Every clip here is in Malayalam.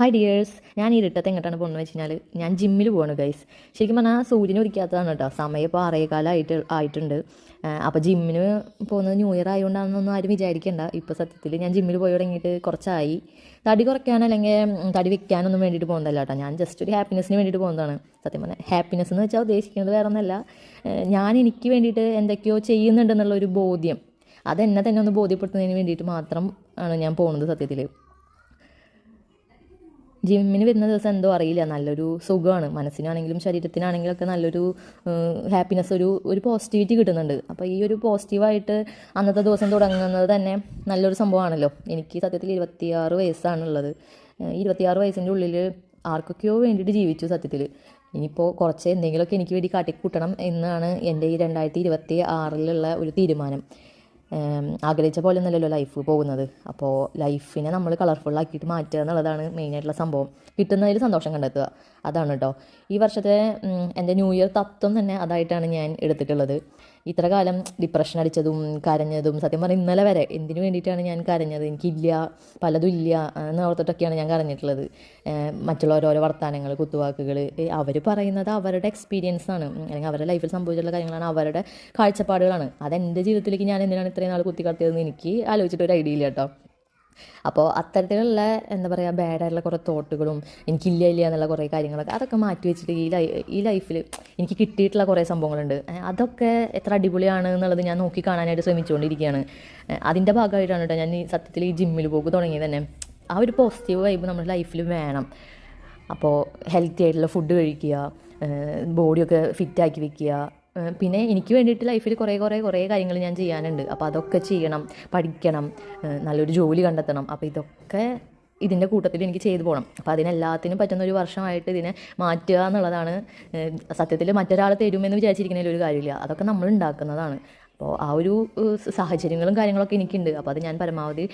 ഹായ് ഡിയേഴ്സ്, ഞാൻ ഇരുട്ടത്ത് എങ്ങോട്ടാണ് പോകുന്നത് വെച്ച് കഴിഞ്ഞാൽ ഞാൻ ജിമ്മിൽ പോവാണ് ഗൈസ്. ശരിക്കും പറഞ്ഞാൽ സൂര്യനെ ഉദിക്കാത്തതാണ് കേട്ടോ. സമയം ഇപ്പോൾ 6:15 ആയിട്ടുണ്ട്. അപ്പോൾ ജിമ്മിന് പോകുന്നത് ന്യൂ ഇയർ ആയതുകൊണ്ടാണെന്നൊന്നും ആരും വിചാരിക്കേണ്ട. ഇപ്പോൾ സത്യത്തിൽ ഞാൻ ജിമ്മിൽ പോയി തുടങ്ങിയിട്ട് കുറച്ചായി. തടി കുറയ്ക്കാൻ അല്ലെങ്കിൽ തടി വെക്കാനൊന്നും വേണ്ടിയിട്ട് പോകുന്നതല്ല കേട്ടോ. ഞാൻ ജസ്റ്റ് ഒരു ഹാപ്പിനെസ്സിന് വേണ്ടിയിട്ട് പോകുന്നതാണ്. സത്യം പറഞ്ഞാൽ ഹാപ്പിനെസ് എന്ന് വെച്ചാൽ ഉദ്ദേശിക്കുന്നത് വേറെ ഒന്നല്ല, ഞാൻ എനിക്ക് വേണ്ടിയിട്ട് എന്തൊക്കെയോ ചെയ്യുന്നുണ്ടെന്നുള്ളൊരു ബോധ്യം, അതെന്നെ തന്നെ ഒന്ന് ബോധ്യപ്പെടുത്തുന്നതിന് വേണ്ടിയിട്ട് മാത്രം ആണ് ഞാൻ പോകുന്നത്. സത്യത്തിൽ ജിമ്മിന് വരുന്ന ദിവസം എന്തോ അറിയില്ല, നല്ലൊരു സുഖമാണ്. മനസ്സിനാണെങ്കിലും ശരീരത്തിനാണെങ്കിലും ഒക്കെ നല്ലൊരു ഹാപ്പിനെസ്, ഒരു പോസിറ്റിവിറ്റി കിട്ടുന്നുണ്ട്. അപ്പോൾ ഈ ഒരു പോസിറ്റീവായിട്ട് അന്നത്തെ ദിവസം തുടങ്ങുന്നത് തന്നെ നല്ലൊരു സംഭവമാണല്ലോ. എനിക്ക് സത്യത്തിൽ 26 വയസ്സാണുള്ളത്. 26 വയസ്സിൻ്റെ ഉള്ളിൽ ആർക്കൊക്കെയോ വേണ്ടിയിട്ട് ജീവിച്ചു സത്യത്തിൽ. ഇനിയിപ്പോൾ കുറച്ച് എന്തെങ്കിലുമൊക്കെ എനിക്ക് വേണ്ടി കാട്ടിക്കൂട്ടണം എന്നാണ് എൻ്റെ ഈ 2026 ഒരു തീരുമാനം. ആഗ്രഹിച്ച പോലെ ഒന്നുമല്ലല്ലോ ലൈഫ് പോകുന്നത്. അപ്പോൾ ലൈഫിനെ നമ്മൾ കളർഫുള്ളാക്കിയിട്ട് മാറ്റുക എന്നുള്ളതാണ് മെയിനായിട്ടുള്ള സംഭവം. കിട്ടുന്നതിൽ സന്തോഷം കണ്ടെത്തുക, അതാണ് കേട്ടോ ഈ വർഷത്തെ എൻ്റെ ന്യൂ ഇയർ തത്വം തന്നെ അതായിട്ടാണ് ഞാൻ എടുത്തിട്ടുള്ളത്. ഇത്ര കാലം ഡിപ്രഷൻ അടിച്ചതും കരഞ്ഞതും, സത്യം പറഞ്ഞാൽ ഇന്നലെ വരെ എന്തിനു വേണ്ടിയിട്ടാണ് ഞാൻ കരഞ്ഞത്, എനിക്കില്ല, പലതും ഇല്ല എന്ന് ഓർത്തിട്ടൊക്കെയാണ് ഞാൻ കരഞ്ഞിട്ടുള്ളത്. മറ്റുള്ളവരോരോ വർത്തമാനങ്ങൾ, കുത്തുവാക്കുകൾ, അവർ പറയുന്നത് അവരുടെ എക്സ്പീരിയൻസ് ആണ്, അല്ലെങ്കിൽ അവരുടെ ലൈഫിൽ സംഭവിച്ചിട്ടുള്ള കാര്യങ്ങളാണ്, അവരുടെ കാഴ്ചപ്പാടുകളാണ്. അതെൻ്റെ ജീവിതത്തിലേക്ക് ഞാൻ എന്തിനാണ് ഇത്രയും നാൾ കുത്തിക്കടത്തിയതെന്ന് എനിക്ക് ആലോചിച്ചിട്ടൊരു ഐഡിയ ഇല്ല കേട്ടോ. അപ്പോൾ അത്തരത്തിലുള്ള എന്താ പറയുക, ബാഡായിട്ടുള്ള കുറേ തോട്ടുകളും എനിക്കില്ല എന്നുള്ള കുറേ കാര്യങ്ങളൊക്കെ അതൊക്കെ മാറ്റി വെച്ചിട്ട് ഈ ലൈഫിൽ എനിക്ക് കിട്ടിയിട്ടുള്ള കുറേ സംഭവങ്ങളുണ്ട്. അതൊക്കെ എത്ര അടിപൊളിയാണ് എന്നുള്ളത് ഞാൻ നോക്കി കാണാനായിട്ട് ശ്രമിച്ചുകൊണ്ടിരിക്കുകയാണ്. അതിൻ്റെ ഭാഗമായിട്ടാണ് കേട്ടോ ഞാൻ ഈ സത്യത്തിൽ ഈ ജിമ്മിൽ പോക്ക് തുടങ്ങിയത് തന്നെ. ആ ഒരു പോസിറ്റീവ് വൈബ് നമ്മുടെ ലൈഫിൽ വേണം. അപ്പോൾ ഹെൽത്തി ആയിട്ടുള്ള ഫുഡ് കഴിക്കുക, ബോഡിയൊക്കെ ഫിറ്റാക്കി വെക്കുക. പിന്നെ എനിക്ക് വേണ്ടിയിട്ട് ലൈഫിൽ കുറേ കാര്യങ്ങൾ ഞാൻ ചെയ്യാനുണ്ട്. അപ്പോൾ അതൊക്കെ ചെയ്യണം, പഠിക്കണം, നല്ലൊരു ജോലി കണ്ടെത്തണം. അപ്പോൾ ഇതൊക്കെ ഇതിൻ്റെ കൂട്ടത്തിൽ എനിക്ക് ചെയ്തു പോകണം. അപ്പോൾ അതിനെല്ലാത്തിനും പറ്റുന്ന ഒരു വർഷമായിട്ട് ഇതിനെ മാറ്റുക എന്നുള്ളതാണ്. സത്യത്തിൽ മറ്റൊരാൾ തരുമെന്ന് വിചാരിച്ചിരിക്കുന്നതിൽ ഒരു കാര്യമില്ല, അതൊക്കെ നമ്മൾ ഉണ്ടാക്കുന്നതാണ്. അപ്പോൾ ആ ഒരു സാഹചര്യങ്ങളും കാര്യങ്ങളൊക്കെ എനിക്കുണ്ട്. അപ്പോൾ അത് ഞാൻ പരമാവധി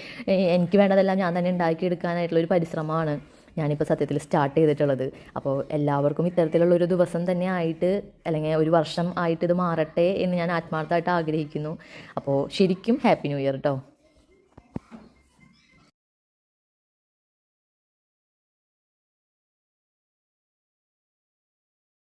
എനിക്ക് വേണ്ടതെല്ലാം ഞാൻ തന്നെ ഉണ്ടാക്കിയെടുക്കാനായിട്ടുള്ളൊരു പരിശ്രമമാണ് ഞാനിപ്പോൾ സത്യത്തിൽ സ്റ്റാർട്ട് ചെയ്തിട്ടുള്ളത്. അപ്പോൾ എല്ലാവർക്കും ഇത്തരത്തിലുള്ളൊരു ദിവസം തന്നെ ആയിട്ട്, അല്ലെങ്കിൽ ഒരു വർഷം ആയിട്ട് ഇത് മാറട്ടെ എന്ന് ഞാൻ ആത്മാർത്ഥമായിട്ട് ആഗ്രഹിക്കുന്നു. അപ്പോൾ ശരിക്കും ഹാപ്പി ന്യൂ ഇയർ കേട്ടോ.